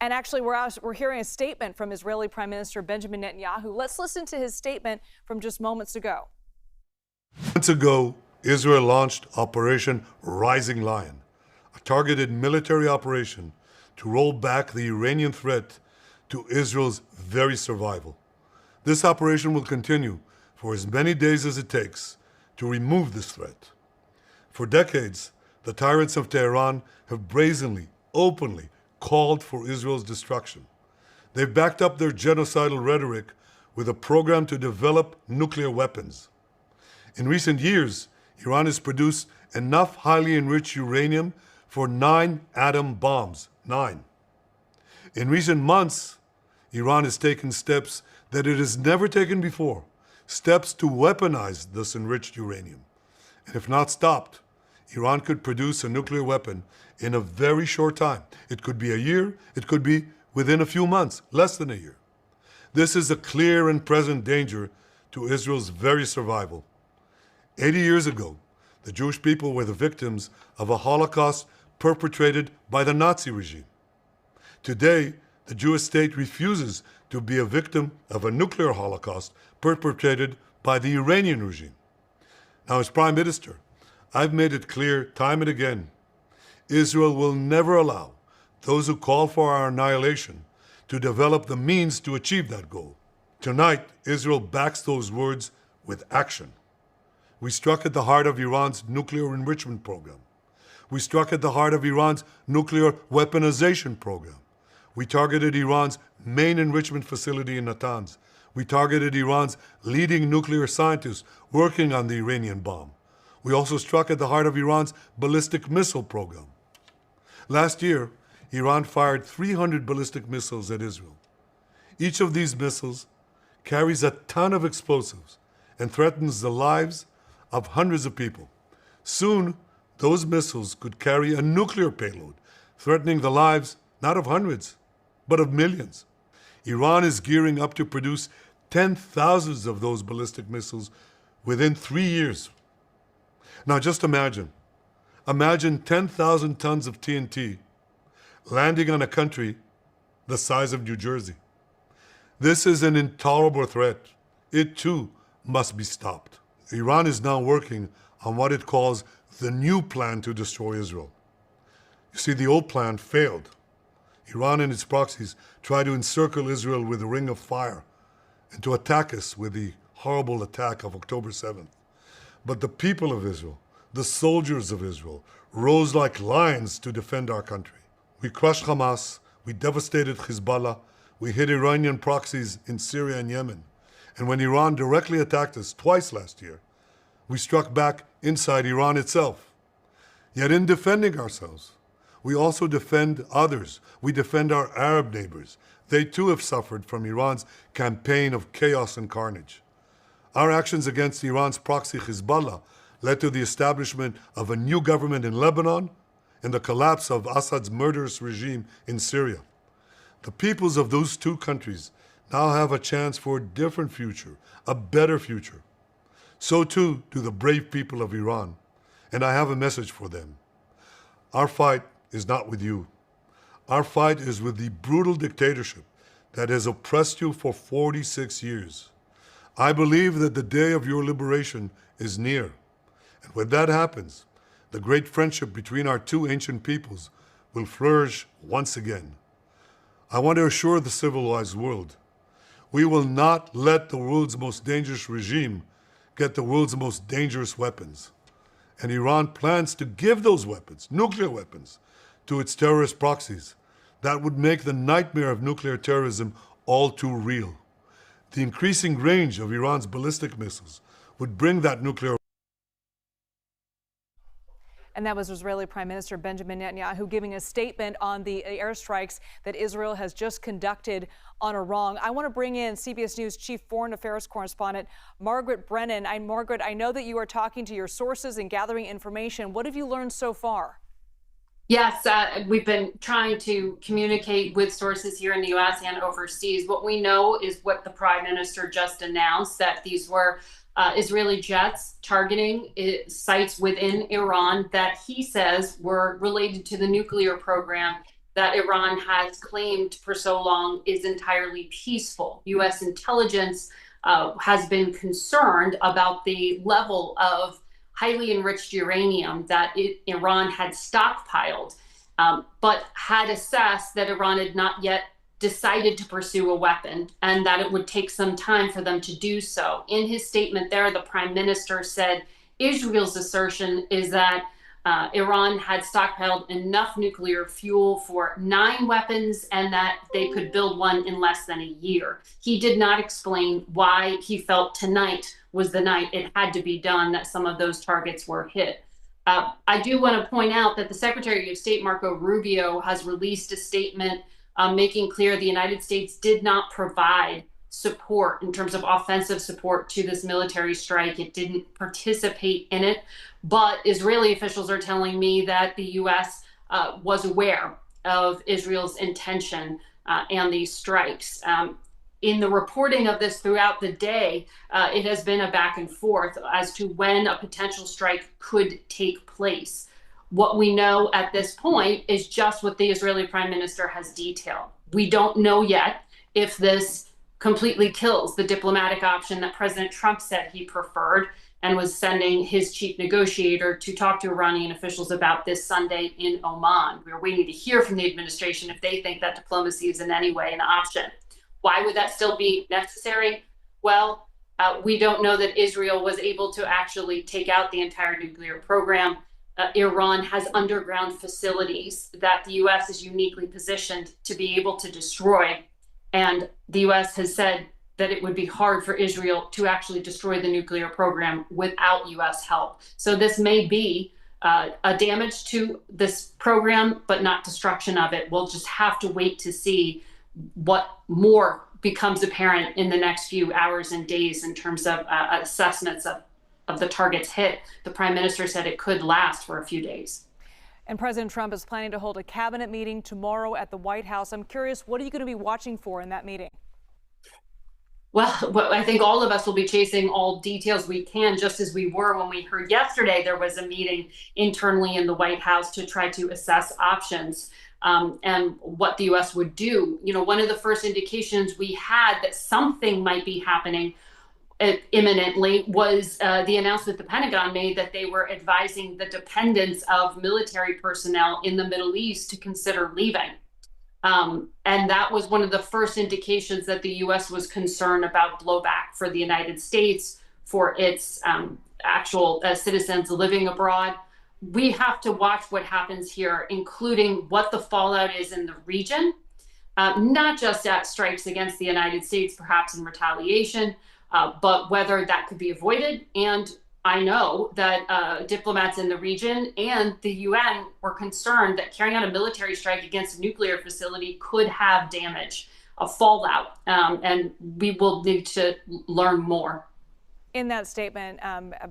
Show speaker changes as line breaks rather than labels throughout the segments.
And actually, we're hearing a statement from Israeli Prime Minister Benjamin Netanyahu. Let's listen to his statement from just moments ago.
Months ago, Israel launched Operation Rising Lion, a targeted military operation to roll back the Iranian threat to Israel's very survival. This operation will continue for as many days as it takes to remove this threat. For decades, the tyrants of Tehran have brazenly, openly called for Israel's destruction. They've backed up their genocidal rhetoric with a program to develop nuclear weapons. In recent years, Iran has produced enough highly enriched uranium for 9 atom bombs. 9. In recent months, Iran has taken steps that it has never taken before, steps to weaponize this enriched uranium. And if not stopped, Iran could produce a nuclear weapon in a very short time. It could be a year, it could be within a few months, less than a year. This is a clear and present danger to Israel's very survival. 80 years ago, the Jewish people were the victims of a Holocaust perpetrated by the Nazi regime. Today, the Jewish state refuses to be a victim of a nuclear Holocaust perpetrated by the Iranian regime. Now, as Prime Minister, I've made it clear time and again, Israel will never allow those who call for our annihilation to develop the means to achieve that goal. Tonight, Israel backs those words with action. We struck at the heart of Iran's nuclear enrichment program. We struck at the heart of Iran's nuclear weaponization program. We targeted Iran's main enrichment facility in Natanz. We targeted Iran's leading nuclear scientists working on the Iranian bomb. We also struck at the heart of Iran's ballistic missile program. Last year, Iran fired 300 ballistic missiles at Israel. Each of these missiles carries a ton of explosives and threatens the lives of hundreds of people. Soon, those missiles could carry a nuclear payload, threatening the lives not of hundreds, but of millions. Iran is gearing up to produce 10,000 of those ballistic missiles within 3 years. Now just imagine 10,000 tons of TNT landing on a country the size of New Jersey. This is an intolerable threat. It too must be stopped. Iran is now working on what it calls the new plan to destroy Israel. You see, the old plan failed. Iran and its proxies tried to encircle Israel with a ring of fire and to attack us with the horrible attack of October 7th. But the people of Israel, the soldiers of Israel, rose like lions to defend our country. We crushed Hamas, we devastated Hezbollah, we hit Iranian proxies in Syria and Yemen. And when Iran directly attacked us twice last year, we struck back inside Iran itself. Yet in defending ourselves, we also defend others. We defend our Arab neighbors. They too have suffered from Iran's campaign of chaos and carnage. Our actions against Iran's proxy Hezbollah led to the establishment of a new government in Lebanon and the collapse of Assad's murderous regime in Syria. The peoples of those two countries now have a chance for a different future, a better future. So too do the brave people of Iran, and I have a message for them. Our fight is not with you. Our fight is with the brutal dictatorship that has oppressed you for 46 years. I believe that the day of your liberation is near. And when that happens, the great friendship between our two ancient peoples will flourish once again. I want to assure the civilized world, we will not let the world's most dangerous regime get the world's most dangerous weapons. And Iran plans to give those weapons, nuclear weapons, to its terrorist proxies. That would make the nightmare of nuclear terrorism all too real. The increasing range of Iran's ballistic missiles would bring that nuclear.
And that was Israeli Prime Minister Benjamin Netanyahu giving a statement on the airstrikes that Israel has just conducted on Iran. I want to bring in CBS News Chief Foreign Affairs Correspondent Margaret Brennan. Margaret, I know that you are talking to your sources and gathering information. What have you learned so far?
Yes, we've been trying to communicate with sources here in the U.S. and overseas. What we know is what the Prime Minister just announced, that these were Israeli jets targeting sites within Iran that he says were related to the nuclear program that Iran has claimed for so long is entirely peaceful. U.S. intelligence has been concerned about the level of highly enriched uranium that Iran had stockpiled, but had assessed that Iran had not yet decided to pursue a weapon and that it would take some time for them to do so. In his statement there, the prime minister said Israel's assertion is that Iran had stockpiled enough nuclear fuel for 9 weapons and that they could build one in less than a year. He did not explain why he felt tonight was the night it had to be done, that some of those targets were hit. I do want to point out that the Secretary of State, Marco Rubio, has released a statement making clear the United States did not provide support in terms of offensive support to this military strike. It didn't participate in it, but Israeli officials are telling me that the U.S. Was aware of Israel's intention and these strikes. In the reporting of this throughout the day, it has been a back and forth as to when a potential strike could take place. What we know at this point is just what the Israeli Prime Minister has detailed. We don't know yet if this completely kills the diplomatic option that President Trump said he preferred and was sending his chief negotiator to talk to Iranian officials about this Sunday in Oman. We're waiting to hear from the administration if they think that diplomacy is in any way an option. Why would that still be necessary? Well, we don't know that Israel was able to actually take out the entire nuclear program. Iran has underground facilities that the U.S. is uniquely positioned to be able to destroy. And the U.S. has said that it would be hard for Israel to actually destroy the nuclear program without U.S. help. So this may be a damage to this program, but not destruction of it. We'll just have to wait to see what more becomes apparent in the next few hours and days in terms of assessments of the targets hit. The prime minister said it could last for a few days.
And President Trump is planning to hold a cabinet meeting tomorrow at the White House. I'm curious, what are you going to be watching for in that meeting?
Well, I think all of us will be chasing all details we can, just as we were when we heard yesterday there was a meeting internally in the White House to try to assess options and what the U.S. would do. You know, one of the first indications we had that something might be happening imminently was the announcement the Pentagon made that they were advising the dependents of military personnel in the Middle East to consider leaving. And that was one of the first indications that the U.S. was concerned about blowback for the United States, for its actual citizens living abroad. We have to watch what happens here, including what the fallout is in the region, not just at strikes against the United States, perhaps in retaliation, but whether that could be avoided. And I know that diplomats in the region and the UN were concerned that carrying out a military strike against a nuclear facility could have damage, a fallout, and we will need to learn more.
In that statement,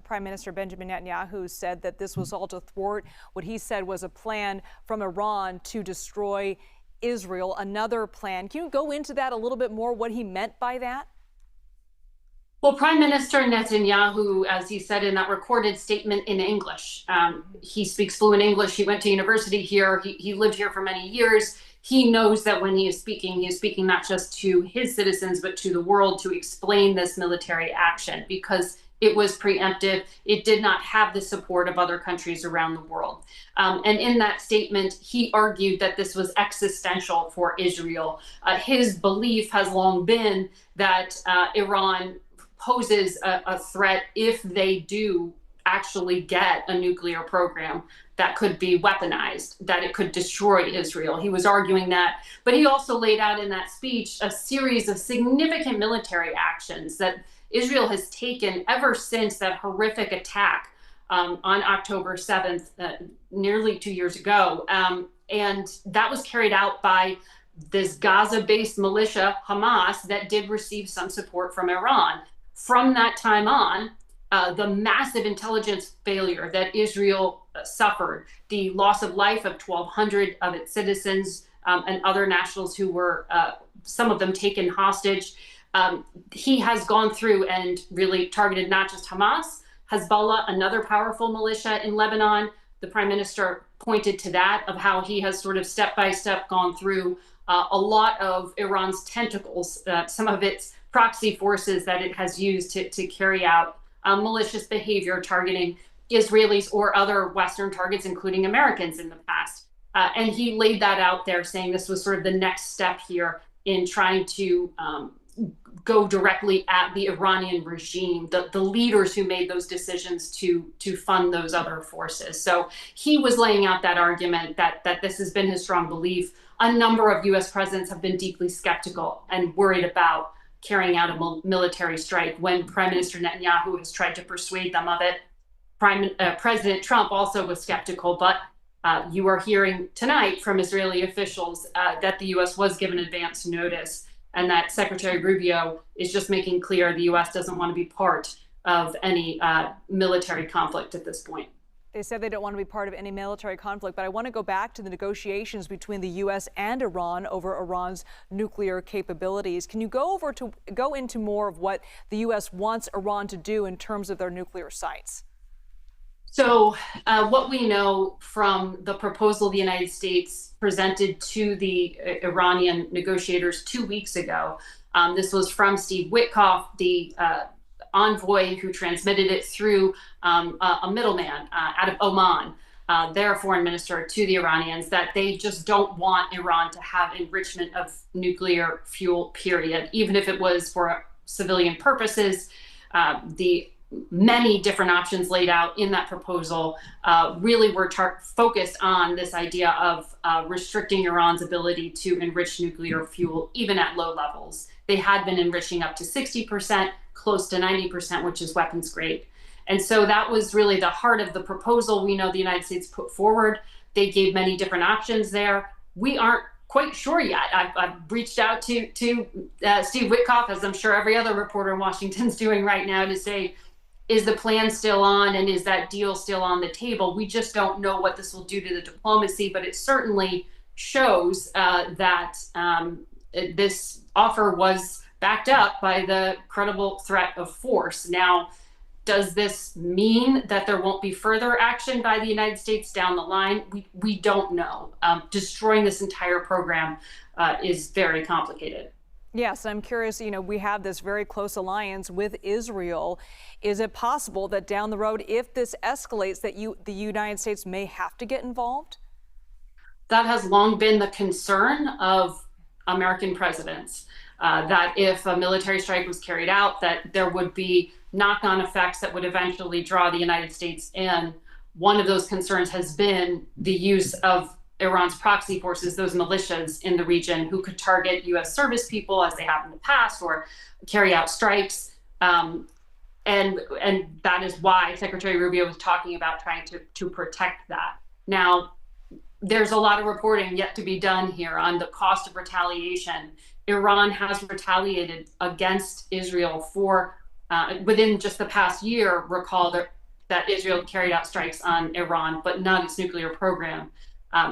Prime Minister Benjamin Netanyahu said that this was all to thwart what he said was a plan from Iran to destroy Israel, another plan. Can you go into that a little bit more, what he meant by that?
Well, Prime Minister Netanyahu, as he said in that recorded statement in English, he speaks fluent English. He went to university here. He lived here for many years. He knows that when he is speaking not just to his citizens, but to the world to explain this military action because it was preemptive. It did not have the support of other countries around the world. And in that statement, he argued that this was existential for Israel. His belief has long been that Iran poses a threat if they do actually get a nuclear program that could be weaponized, that it could destroy Israel. He was arguing that, but he also laid out in that speech a series of significant military actions that Israel has taken ever since that horrific attack on October 7th, nearly 2 years ago. And that was carried out by this Gaza-based militia, Hamas, that did receive some support from Iran. From that time on, the massive intelligence failure that Israel suffered, the loss of life of 1,200 of its citizens and other nationals who were, some of them taken hostage, he has gone through and really targeted not just Hamas, Hezbollah, another powerful militia in Lebanon. The prime minister pointed to that, of how he has sort of step by step gone through a lot of Iran's tentacles, some of its proxy forces that it has used to carry out malicious behavior targeting Israelis or other Western targets, including Americans in the past. And he laid that out there, saying this was sort of the next step here in trying to go directly at the Iranian regime, the leaders who made those decisions to fund those other forces. So he was laying out that argument that this has been his strong belief. A number of U.S. presidents have been deeply skeptical and worried about carrying out a military strike when Prime Minister Netanyahu has tried to persuade them of it. President Trump also was skeptical, but you are hearing tonight from Israeli officials that the U.S. was given advance notice, and that Secretary Rubio is just making clear the U.S. doesn't want to be part of any military conflict at this point.
They said they don't want to be part of any military conflict, but I want to go back to the negotiations between the U.S. and Iran over Iran's nuclear capabilities. Can you go into more of what the U.S. wants Iran to do in terms of their nuclear sites?
So what we know from the proposal the United States presented to the Iranian negotiators 2 weeks ago, this was from Steve Witkoff, the envoy who transmitted it through a middleman out of Oman, their foreign minister, to the Iranians, that they just don't want Iran to have enrichment of nuclear fuel, period, even if it was for civilian purposes. The many different options laid out in that proposal really were focused on this idea of restricting Iran's ability to enrich nuclear fuel, even at low levels. They had been enriching up to 60%, close to 90%, which is weapons grade. And so that was really the heart of the proposal we know the United States put forward. They gave many different options there. We aren't quite sure yet. I've reached out to Steve Witkoff, as I'm sure every other reporter in Washington's doing right now, to say, is the plan still on, and is that deal still on the table? We just don't know what this will do to the diplomacy, but it certainly shows that this offer was backed up by the credible threat of force. Now, does this mean that there won't be further action by the United States down the line? We don't know. Destroying this entire program is very complicated.
Yes, I'm curious, we have this very close alliance with Israel. Is it possible that down the road, if this escalates, that the United States may have to get involved?
That has long been the concern of American presidents, that if a military strike was carried out, that there would be knock-on effects that would eventually draw the United States in. One of those concerns has been the use of Iran's proxy forces, those militias in the region who could target U.S. service people, as they have in the past, or carry out strikes. And that is why Secretary Rubio was talking about trying to protect that. Now, there's a lot of reporting yet to be done here on the cost of retaliation. Iran has retaliated against Israel for, within just the past year, recall that Israel carried out strikes on Iran, but not its nuclear program.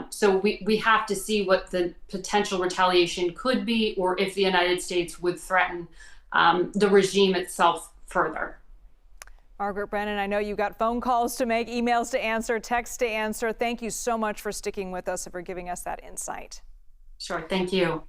So we have to see what the potential retaliation could be, or if the United States would threaten the regime itself further.
Margaret Brennan, I know you got phone calls to make, emails to answer, texts to answer. Thank you so much for sticking with us and for giving us that insight.
Sure. Thank you.